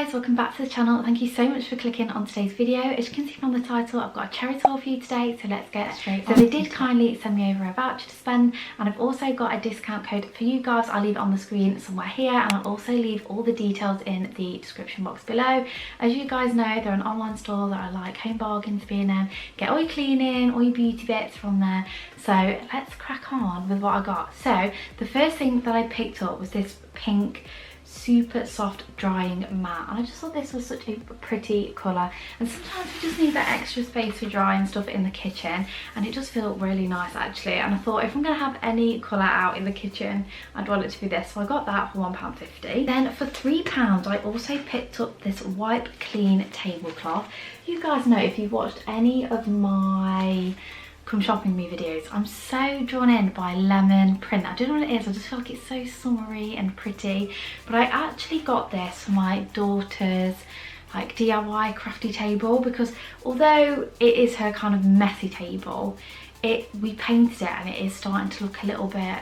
guys, welcome back to the channel. Thank you so much for clicking on today's video. As you can see from the title, I've got a Cherryz haul for you today, so let's get straight on. So they did kindly send me over a voucher to spend, and I've also got a discount code for you guys. I'll leave it on the screen somewhere here, and I'll also leave all the details in the description box below. As you guys know, they're an online store that I like home bargains being in. Get all your cleaning, all your beauty bits from there. So let's crack on with what I got. So the first thing that I picked up was this pink super soft drying mat, and I just thought this was such a pretty colour, and sometimes we just need that extra space for drying stuff in the kitchen, and it just feels really nice actually. And I thought if I'm going to have any colour out in the kitchen, I'd want it to be this, so I got that for £1.50. Then for £3 I also picked up this wipe clean tablecloth. You guys know, if you've watched any of my come shopping me videos, I'm so drawn in by lemon print. I don't know what it is, I just feel like it's so summery and pretty. But I actually got this for my daughter's like DIY crafty table, because although it is her kind of messy table, we painted it and it is starting to look a little bit,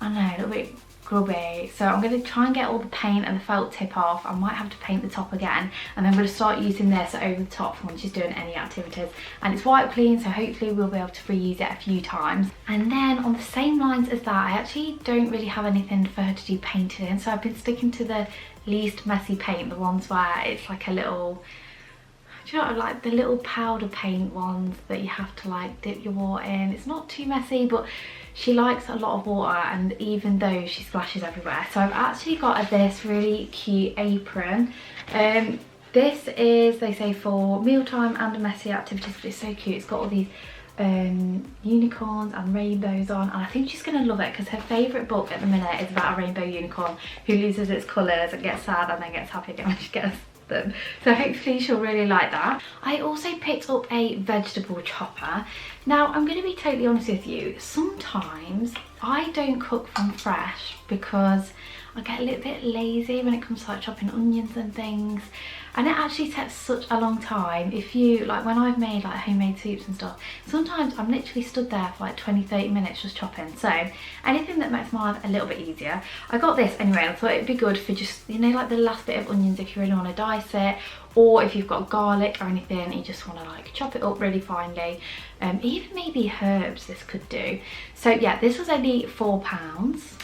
I don't know, a little bit grubby. So I'm going to try and get all the paint and the felt tip off. I might have to paint the top again, and then I'm going to start using this over the top for when she's doing any activities. And it's wipe clean, so hopefully we'll be able to reuse it a few times. And then on the same lines as that, I actually don't really have anything for her to do painting in, so I've been sticking to the least messy paint, the ones where it's like a little, do you know, like the little powder paint ones that you have to like dip your water in. It's not too messy, but she likes a lot of water, and even though she splashes everywhere. So I've actually got this really cute apron. This is, they say, for mealtime and messy activities, but it's so cute. It's got all these unicorns and rainbows on, and I think she's gonna love it, because her favourite book at the minute is about a rainbow unicorn who loses its colours and gets sad and then gets happy again when she gets them. So hopefully she'll really like that. I also picked up a vegetable chopper. Now I'm going to be totally honest with you, sometimes I don't cook from fresh because I get a little bit lazy when it comes to like chopping onions and things, and it actually takes such a long time. If you like, when I've made like homemade soups and stuff, sometimes I'm literally stood there for like 20-30 minutes just chopping. So anything that makes my life a little bit easier. I got this anyway, and I thought it'd be good for just, you know, like the last bit of onions if you really want to dice it, or if you've got garlic or anything and you just want to like chop it up really finely. Even maybe herbs this could do. So yeah, this was only £4.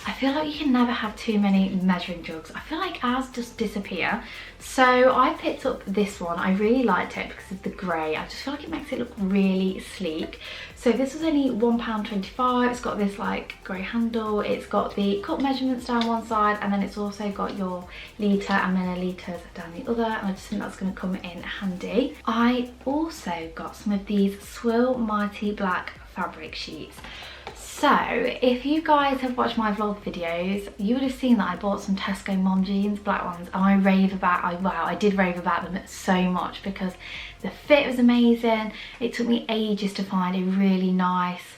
I feel like you can never have too many measuring jugs. I feel like ours just disappear. So I picked up this one. I really liked it because of the grey. I just feel like it makes it look really sleek. So this was only £1.25. It's got this like grey handle. It's got the cup measurements down one side, and then it's also got your litre and millilitres down the other, and I just think that's going to come in handy. I also got some of these Spoilt black fabric sheets. So if you guys have watched my vlog videos, you would have seen that I bought some Tesco mom jeans, black ones, and I did rave about them so much because the fit was amazing. It took me ages to find a really nice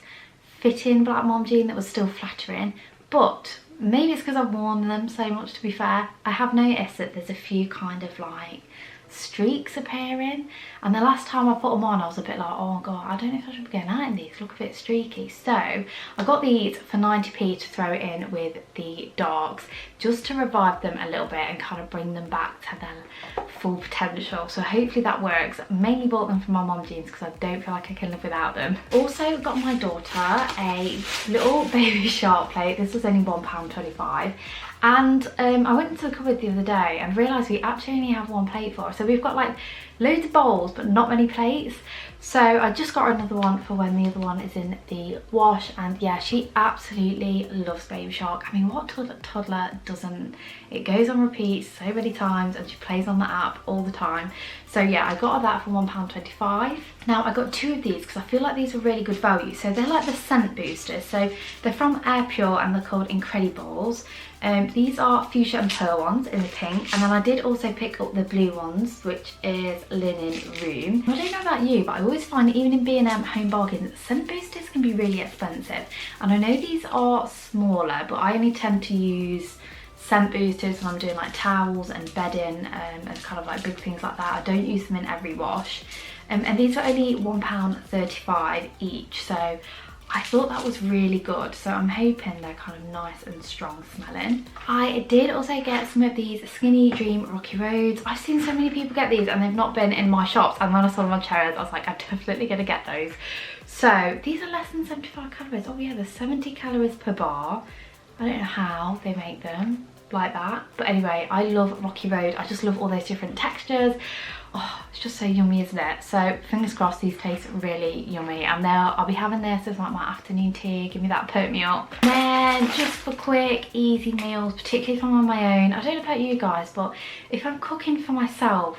fitting black mom jean that was still flattering, but maybe it's because I've worn them so much, to be fair. I have noticed that there's a few kind of like streaks appearing, and the last time I put them on I was a bit like, oh god, I don't know if I should be going out in these, look a bit streaky. So I got these for 90p to throw in with the darks, just to revive them a little bit and kind of bring them back to their full potential. So hopefully that works. Mainly bought them for my mom jeans because I don't feel like I can live without them. Also got my daughter a little baby shark plate. This was only £1.25. And I went into the cupboard the other day and realised we actually only have one plate for her. So we've got like loads of bowls but not many plates. So I just got her another one for when the other one is in the wash, and yeah, she absolutely loves Baby Shark. I mean, what toddler doesn't? It goes on repeat so many times and she plays on the app all the time. So yeah, I got her that for £1.25. Now I got two of these because I feel like these are really good value. So they're like the scent boosters. So they're from Air Pure and they're called Incredibles. These are fuchsia and pearl ones in the pink, and then I did also pick up the blue ones, which is linen room. I don't know about you, but I always find, even in B&M home bargains, scent boosters can be really expensive. And I know these are smaller, but I only tend to use scent boosters when I'm doing like towels and bedding and kind of like big things like that. I don't use them in every wash. And these are only £1.35 each, so I thought that was really good, so I'm hoping they're kind of nice and strong smelling. I did also get some of these Skinny Dream Rocky Roads. I've seen so many people get these and they've not been in my shops, and when I saw them on Cherryz, I was like, I'm definitely gonna get those. So these are less than 75 calories. Oh yeah, there's 70 calories per bar. I don't know how they make them like that, but anyway, I love Rocky Road. I just love all those different textures. Oh, it's just so yummy, isn't it? So fingers crossed these taste really yummy, and I'll be having this as like my afternoon tea. Give me that, perk me up. And then just for quick easy meals, particularly if I'm on my own, I don't know about you guys, but if I'm cooking for myself,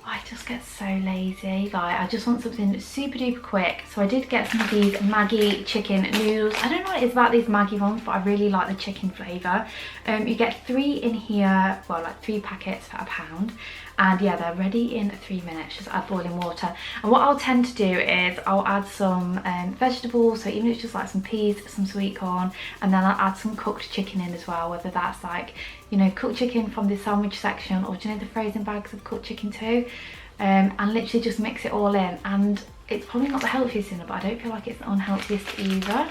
I just get so lazy. Like, I just want something super duper quick. So I did get some of these Maggi chicken noodles. I don't know what it is about these Maggi ones, but I really like the chicken flavour. You get 3 in here, well, like 3 packets for £1. And yeah, they're ready in 3 minutes. Just add boiling water. And what I'll tend to do is I'll add some vegetables, so even if it's just like some peas, some sweet corn, and then I'll add some cooked chicken in as well, whether that's like, you know, cooked chicken from the sandwich section, or do you know the frozen bags of cooked chicken too, and literally just mix it all in. And it's probably not the healthiest in it, but I don't feel like it's the unhealthiest either.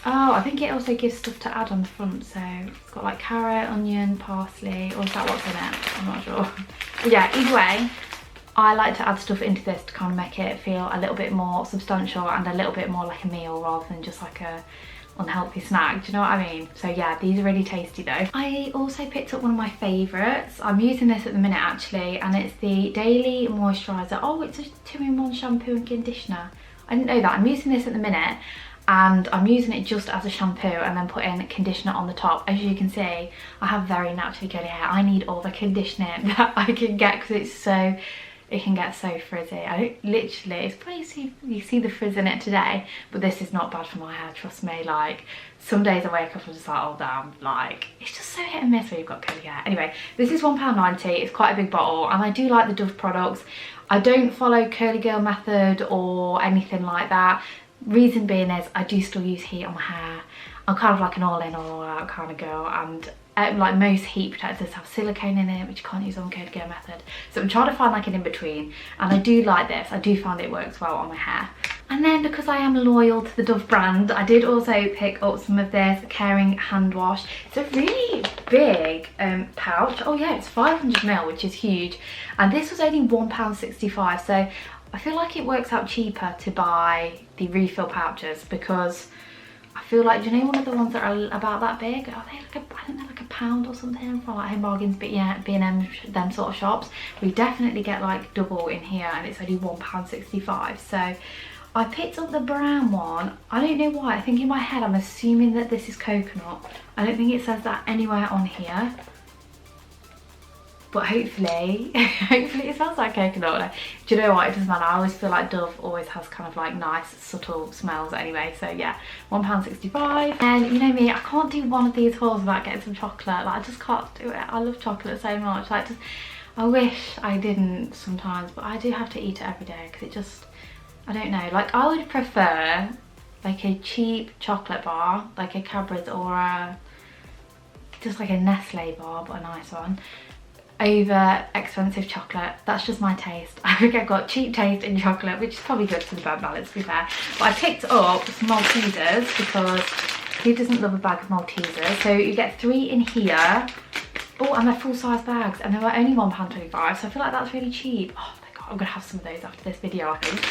Oh, I think it also gives stuff to add on the front, so it's got like carrot, onion, parsley, or is that what's in it? I'm not sure. But yeah, either way, I like to add stuff into this to kind of make it feel a little bit more substantial and a little bit more like a meal rather than just like a unhealthy snack. Do you know what I mean? So yeah, these are really tasty though. I also picked up one of my favourites. I'm using this at the minute actually, and it's the Daily Moisturiser. Oh, it's a 2-in-1 shampoo and conditioner. I didn't know that. I'm using this at the minute, and I'm using it just as a shampoo and then putting conditioner on the top. As you can see, I have very naturally curly hair. I need all the conditioning that I can get because it can get so frizzy. It's probably, you see the frizz in it today, but this is not bad for my hair, trust me. Like, some days I wake up and just like, oh damn, like, it's just so hit and miss when you've got curly hair. Anyway, this is £1.90, it's quite a big bottle, and I do like the Dove products. I don't follow curly girl method or anything like that. Reason being is I do still use heat on my hair. I'm kind of like an all in all out kind of girl, and like most heat protectors have silicone in it, which you can't use on curly girl method. So I'm trying to find like an in between, and I do like this. I do find it works well on my hair. And then because I am loyal to the Dove brand, I did also pick up some of this Caring hand wash. It's a really big pouch. Oh yeah, it's 500ml, which is huge, and this was only £1.65, so I feel like it works out cheaper to buy the refill pouches, because I feel like, do you know one of the ones that are about that big? Are they like I think they're like £1 or something from like Home Bargains, but yeah, B&M, them sort of shops. We definitely get like double in here, and it's only £1.65. So I picked up the brown one. I don't know why. I think in my head I'm assuming that this is coconut. I don't think it says that anywhere on here, but hopefully it smells like coconut. Do you know what, it doesn't matter. I always feel like Dove always has kind of like nice subtle smells anyway. So yeah, £1.65. And you know me, I can't do one of these hauls without getting some chocolate. Like, I just can't do it. I love chocolate so much. Like, just, I wish I didn't sometimes, but I do have to eat it every day because it just, I don't know, like I would prefer like a cheap chocolate bar, like a Cadbury's or just like a Nestle bar, but a nice one, over expensive chocolate. That's just my taste. I think I've got cheap taste in chocolate, which is probably good for the bad balance, to be fair. But I picked up some Maltesers because who doesn't love a bag of Maltesers? So you get 3 in here. Oh, and they're full-size bags, and they were only £1.25, so I feel like that's really cheap. Oh my god, I'm gonna have some of those after this video, I think.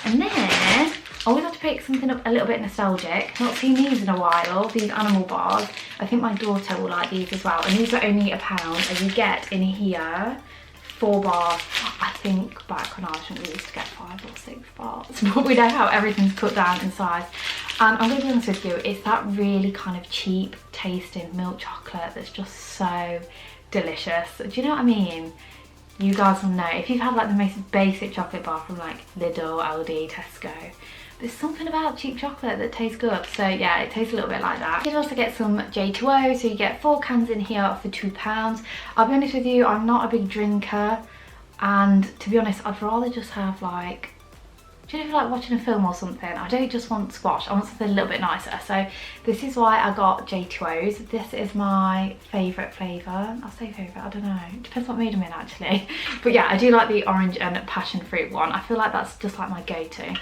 And then I always have to pick something up a little bit nostalgic. Not seen these in a while, these animal bars. I think my daughter will like these as well, and these are only £1, and you get in here 4 bars. I think back when I was young we used to get 5 or 6 bars, but we know how everything's cut down in size. And I'm gonna be honest with you, it's that really kind of cheap tasting milk chocolate that's just so delicious. Do you know what I mean? You guys will know if you've had like the most basic chocolate bar from like Lidl, Aldi, Tesco. There's something about cheap chocolate that tastes good. So yeah, it tastes a little bit like that. You can also get some J2O, so you get 4 cans in here for £2. I'll be honest with you, I'm not a big drinker, and to be honest, I'd rather just have like, do you know, if you're like watching a film or something, I don't just want squash, I want something a little bit nicer. So this is why I got J2Os. This is my favourite flavour. I'll say favourite, I don't know. It depends what mood I'm in actually. But yeah, I do like the orange and passion fruit one. I feel like that's just like my go-to.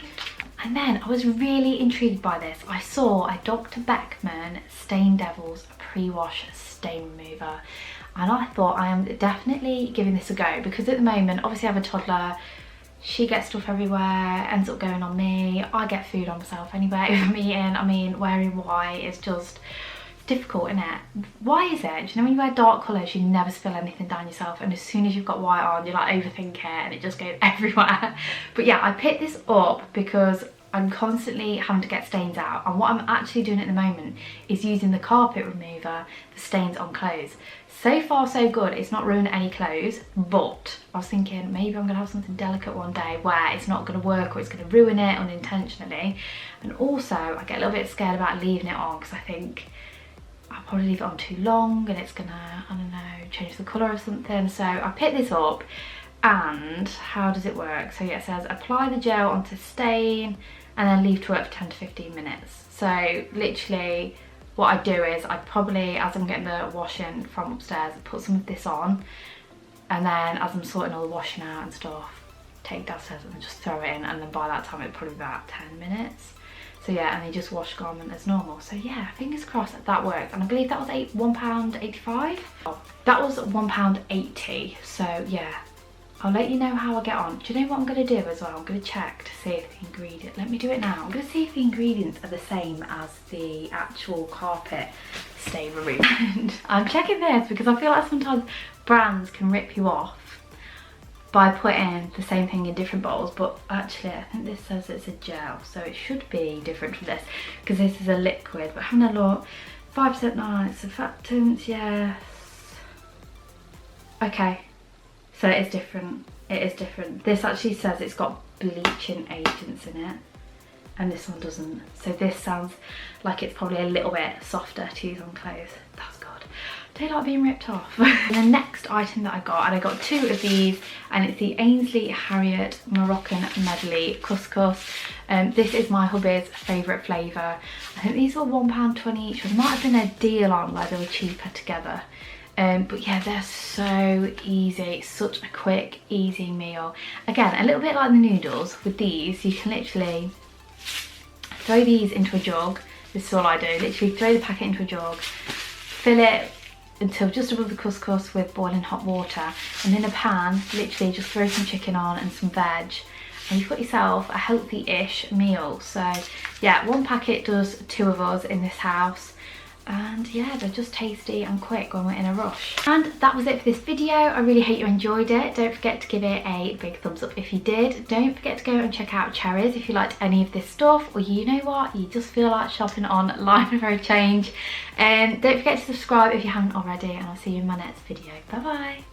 And then I was really intrigued by this. I saw a Dr. Beckmann Stain Devils pre-wash stain remover, and I thought I am definitely giving this a go, because at the moment, obviously I have a toddler, she gets stuff everywhere, ends up going on me, I get food on myself anyway if I'm eating. I mean, wearing white is just difficult, isn't it? Why is it? Do you know when you wear dark colours you never spill anything down yourself, and as soon as you've got white on you're like overthink it and it just goes everywhere? But yeah, I picked this up because I'm constantly having to get stains out, and what I'm actually doing at the moment is using the carpet remover for stains on clothes. So far so good, it's not ruined any clothes, but I was thinking maybe I'm gonna have something delicate one day where it's not gonna work or it's gonna ruin it unintentionally. And also I get a little bit scared about leaving it on, because I think I'll probably leave it on too long and it's gonna, I don't know, change the colour of something. So I picked this up, and how does it work? So yeah, it says apply the gel onto stain and then leave to work for 10 to 15 minutes. So literally what I do is I probably, as I'm getting the washing from upstairs, I put some of this on, and then as I'm sorting all the washing out and stuff, take it downstairs and then just throw it in, and then by that time it'll probably be about 10 minutes. So yeah, and then just wash garment as normal. So yeah, fingers crossed that works. And I believe that was £1.85. Oh, that was £1.80. So yeah, I'll let you know how I get on. Do you know what I'm going to do as well? I'm going to check to see if the ingredient, let me do it now. I'm going to see if the ingredients are the same as the actual carpet stain remover. And I'm checking this because I feel like sometimes brands can rip you off by putting the same thing in different bottles, but actually I think this says it's a gel, so it should be different from this because this is a liquid. But having a look, 5% night surfactants, yes. Okay, so it is different. It is different. This actually says it's got bleaching agents in it, and this one doesn't. So this sounds like it's probably a little bit softer to use on clothes. That's good. I don't like being ripped off. And the next item that I got, and I got two of these, and it's the Ainsley Harriet Moroccan Medley Couscous. This is my hubby's favourite flavour. I think these were £1.20 each, but there might have been a deal on where they were cheaper together. But yeah, they're so easy. It's such a quick, easy meal. Again, a little bit like the noodles. With these, you can literally throw these into a jug. This is all I do. Literally throw the packet into a jug, fill it until just above the couscous with boiling hot water, and in a pan, literally just throw some chicken on and some veg, and you've got yourself a healthy-ish meal. So yeah, one packet does two of us in this house. And yeah, they're just tasty and quick when we're in a rush. And that was it for this video. I really hope you enjoyed it. Don't forget to give it a big thumbs up if you did. Don't forget to go and check out Cherryz if you liked any of this stuff, or you know what, you just feel like shopping online for a change. And don't forget to subscribe if you haven't already, and I'll see you in my next video. Bye bye.